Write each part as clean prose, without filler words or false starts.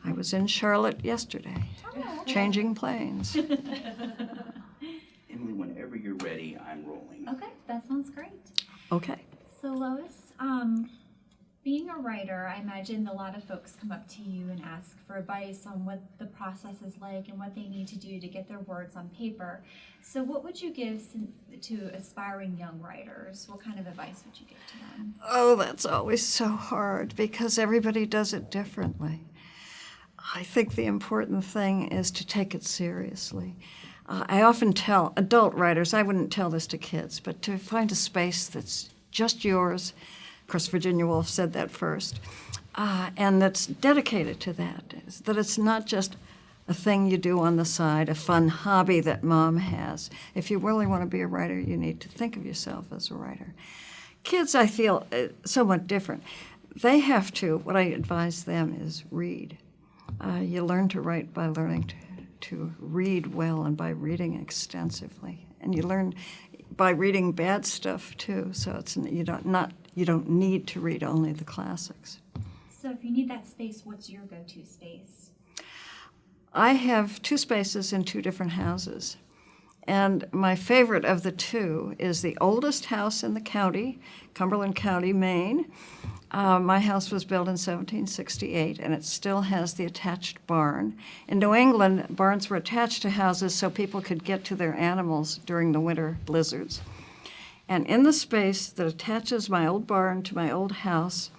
I was in Charlotte yesterday, changing planes. Emily, whenever you're ready, I'm rolling. Okay, that sounds great. Okay. So Lois, being a writer, I imagine a lot of folks come up to you and ask for advice on what the process is like and what they need to do to get their words on paper. So what would you give to aspiring young writers? What kind of advice would you give to them? Oh, that's always so hard because everybody does it differently. I think the important thing is to take it seriously. I often tell adult writers, I wouldn't tell this to kids, but to find a space that's just yours. Of course, Virginia Woolf said that first. And that's dedicated to that it's not just a thing you do on the side, a fun hobby that mom has. If you really want to be a writer, you need to think of yourself as a writer. Kids, I feel, somewhat different. They have to, what I advise them is read. You learn to write by learning to read well and by reading extensively. And you learn by reading bad stuff too, so it's you don't need to read only the classics. So if you need that space, what's your go-to space? I have 2 spaces in 2 different houses. And my favorite of the 2 is the oldest house in the county, Cumberland County, Maine. My house was built in 1768, and it still has the attached barn. In New England, barns were attached to houses so people could get to their animals during the winter blizzards. And in the space that attaches my old barn to my old house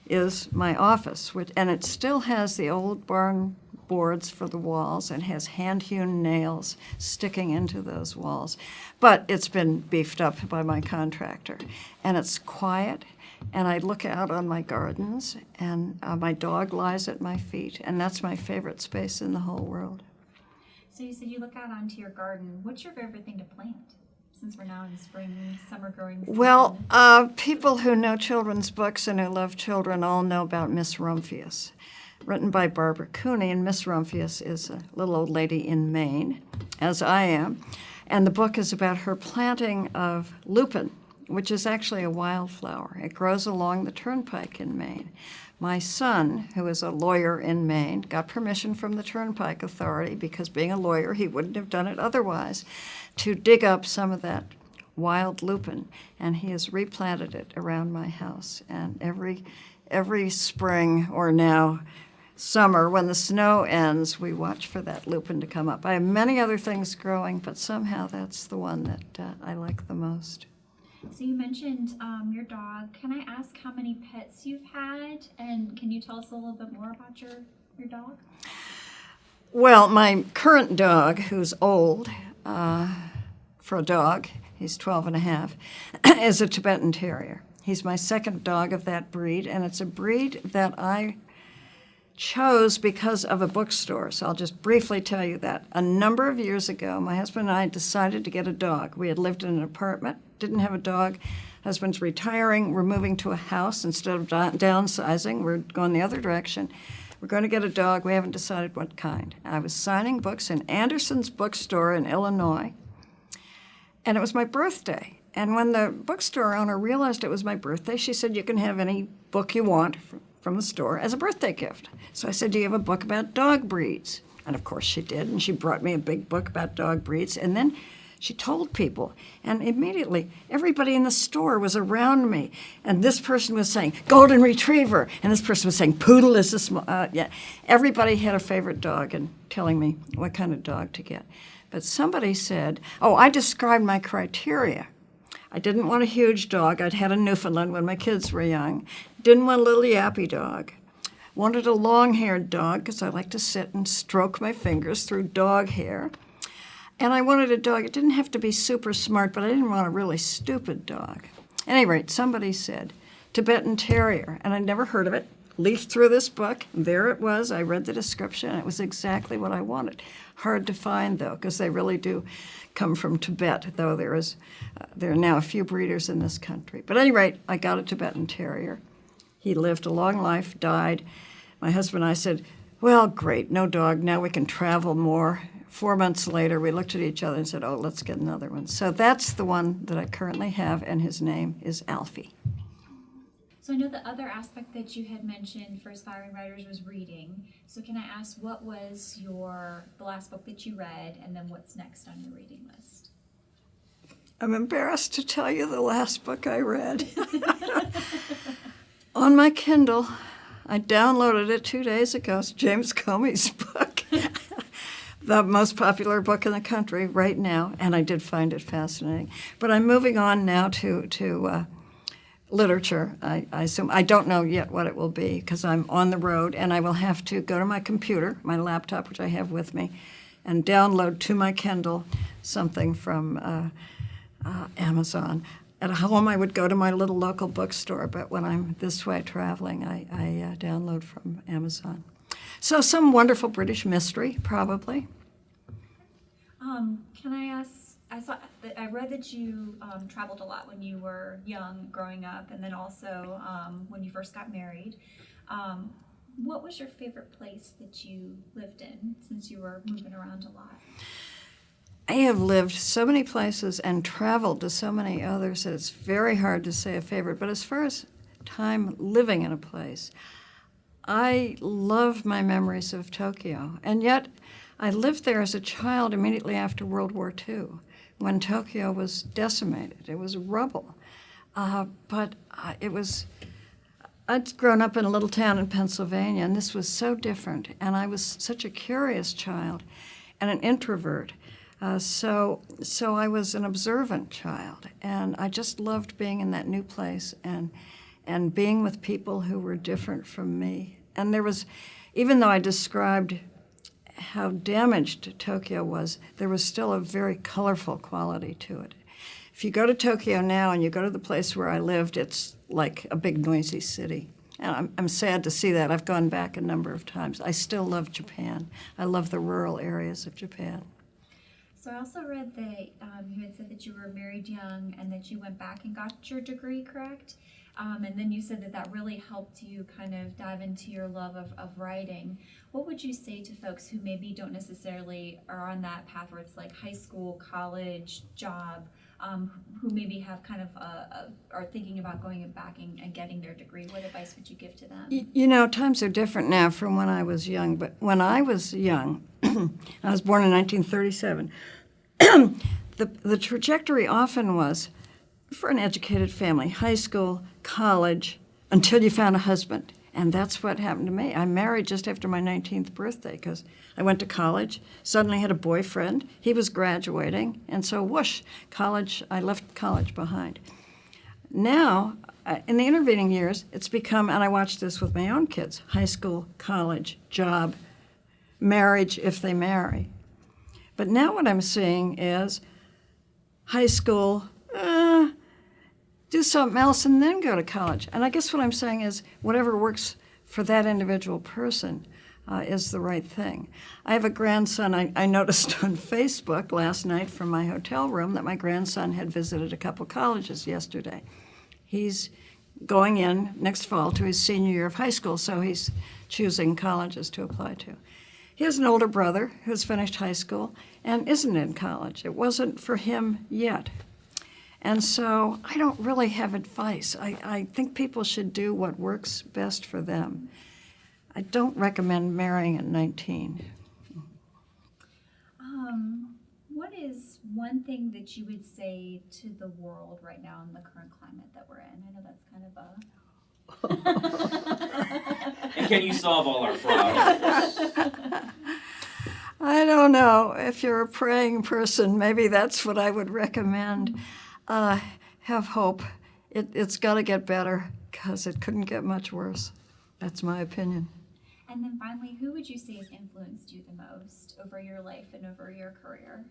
is my office, and it still has the old barn boards for the walls and has hand-hewn nails sticking into those walls. But it's been beefed up by my contractor. And it's quiet, and I look out on my gardens, and my dog lies at my feet, and that's my favorite space in the whole world. So you said you look out onto your garden. What's your favorite thing to plant? Since we're now in spring, summer growing season. Well, people who know children's books and who love children all know about Miss Rumphius, written by Barbara Cooney. And Miss Rumphius is a little old lady in Maine, as I am. And the book is about her planting of lupin, which is actually a wildflower. It grows along the turnpike in Maine. My son, who is a lawyer in Maine, got permission from the Turnpike Authority, because being a lawyer, he wouldn't have done it otherwise, to dig up some of that wild lupin, and he has replanted it around my house. And every spring, or now summer, when the snow ends, we watch for that lupin to come up. I have many other things growing, but somehow that's the one that I like the most. So you mentioned your dog. Can I ask how many pets you've had, and can you tell us a little bit more about your dog? Well, my current dog, who's old for a dog, he's 12 and a half, is a Tibetan Terrier. He's my second dog of that breed, and it's a breed that I chose because of a bookstore. So I'll just briefly tell you that. A number of years ago, my husband and I decided to get a dog. We had lived in an apartment, didn't have a dog. Husband's retiring. We're moving to a house. Instead of downsizing, we're going the other direction. We're going to get a dog. We haven't decided what kind. I was signing books in Anderson's bookstore in Illinois, and it was my birthday. And when the bookstore owner realized it was my birthday, she said, "You can have any book you want from the store as a birthday gift." So I said, "Do you have a book about dog breeds?" And of course she did, and she brought me a big book about dog breeds. And then she told people, and immediately everybody in the store was around me. And this person was saying, "Golden Retriever," and this person was saying, "Poodle is a small," yeah. Everybody had a favorite dog and telling me what kind of dog to get. But somebody said, I described my criteria. I didn't want a huge dog. I'd had a Newfoundland when my kids were young. Didn't want a little yappy dog. Wanted a long-haired dog because I like to sit and stroke my fingers through dog hair. And I wanted a dog. It didn't have to be super smart, but I didn't want a really stupid dog. At any rate, somebody said Tibetan Terrier, and I'd never heard of it. Leafed through this book, and there it was. I read the description, and it was exactly what I wanted. Hard to find, though, because they really do come from Tibet, though there are now a few breeders in this country. But at any rate, I got a Tibetan Terrier. He lived a long life, died. My husband and I said, "Well, great, no dog. Now we can travel more." 4 months later, we looked at each other and said, "Let's get another one." So that's the one that I currently have, and his name is Alfie. So I know the other aspect that you had mentioned for aspiring writers was reading. So can I ask, what was the last book that you read, and then what's next on your reading list? I'm embarrassed to tell you the last book I read. On my Kindle, I downloaded it 2 days ago. It's James Comey's book, the most popular book in the country right now, and I did find it fascinating. But I'm moving on now to literature. I assume I don't know yet what it will be because I'm on the road, and I will have to go to my computer, my laptop, which I have with me, and download to my Kindle something from Amazon. At home, I would go to my little local bookstore, but when I'm this way traveling, I download from Amazon. So some wonderful British mystery, probably. Can I ask? I read that you traveled a lot when you were young, growing up, and then also when you first got married. What was your favorite place that you lived in, since you were moving around a lot? I have lived so many places and traveled to so many others that it's very hard to say a favorite. But as far as time living in a place, I love my memories of Tokyo. And yet, I lived there as a child immediately after World War II, when Tokyo was decimated. It was rubble. But I'd grown up in a little town in Pennsylvania, and this was so different. And I was such a curious child and an introvert. So I was an observant child, and I just loved being in that new place and being with people who were different from me. And there was, even though I described how damaged Tokyo was, there was still a very colorful quality to it. If you go to Tokyo now and you go to the place where I lived, it's like a big noisy city. And I'm sad to see that. I've gone back a number of times. I still love Japan. I love the rural areas of Japan. So I also read that you had said that you were married young and that you went back and got your degree, correct? And then you said that really helped you kind of dive into your love of writing. What would you say to folks who maybe don't necessarily are on that path where it's like high school, college, job, who maybe have kind of are thinking about going back and getting their degree? What advice would you give to them? You know, times are different now from when I was young, but when I was young, I was born in 1937, the trajectory often was, for an educated family, high school, college, until you found a husband. And that's what happened to me. I married just after my 19th birthday because I went to college, suddenly had a boyfriend. He was graduating, and so whoosh, I left college behind. Now, in the intervening years, it's become, and I watched this with my own kids, high school, college, job, marriage if they marry. But now what I'm seeing is high school, do something else and then go to college. And I guess what I'm saying is whatever works for that individual person is the right thing. I have a grandson. I noticed on Facebook last night from my hotel room that my grandson had visited a couple colleges yesterday. He's going in next fall to his senior year of high school, so he's choosing colleges to apply to. He has an older brother who's finished high school and isn't in college. It wasn't for him yet. And so I don't really have advice. I think people should do what works best for them. I don't recommend marrying at 19. What is one thing that you would say to the world right now in the current climate that we're in? I know that's kind of a... And can you solve all our problems? I don't know. If you're a praying person, maybe that's what I would recommend. Have hope. It's got to get better because it couldn't get much worse. That's my opinion. And then finally, who would you say has influenced you the most over your life and over your career?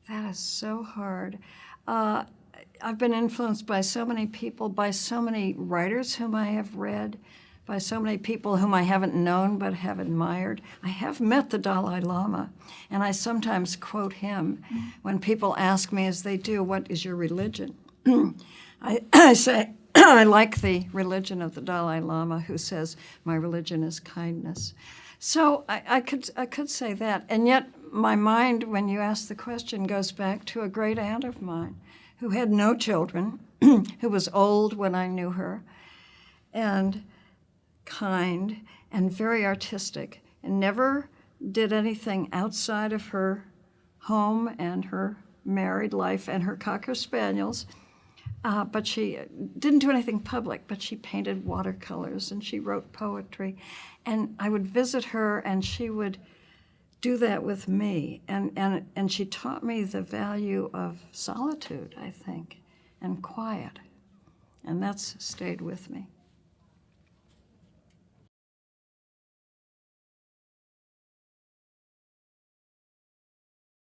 That is so hard. I've been influenced by so many people, by so many writers whom I have read, by so many people whom I haven't known but have admired. I have met the Dalai Lama, and I sometimes quote him when people ask me, as they do, what is your religion? I say, I like the religion of the Dalai Lama, who says, my religion is kindness. So I could say that, and yet my mind, when you ask the question, goes back to a great aunt of mine who had no children, who was old when I knew her, and kind, and very artistic, and never did anything outside of her home and her married life and her Cocker Spaniels. But she didn't do anything public, but she painted watercolors and she wrote poetry. And I would visit her and she would do that with me. And she taught me the value of solitude, I think, and quiet. And that's stayed with me.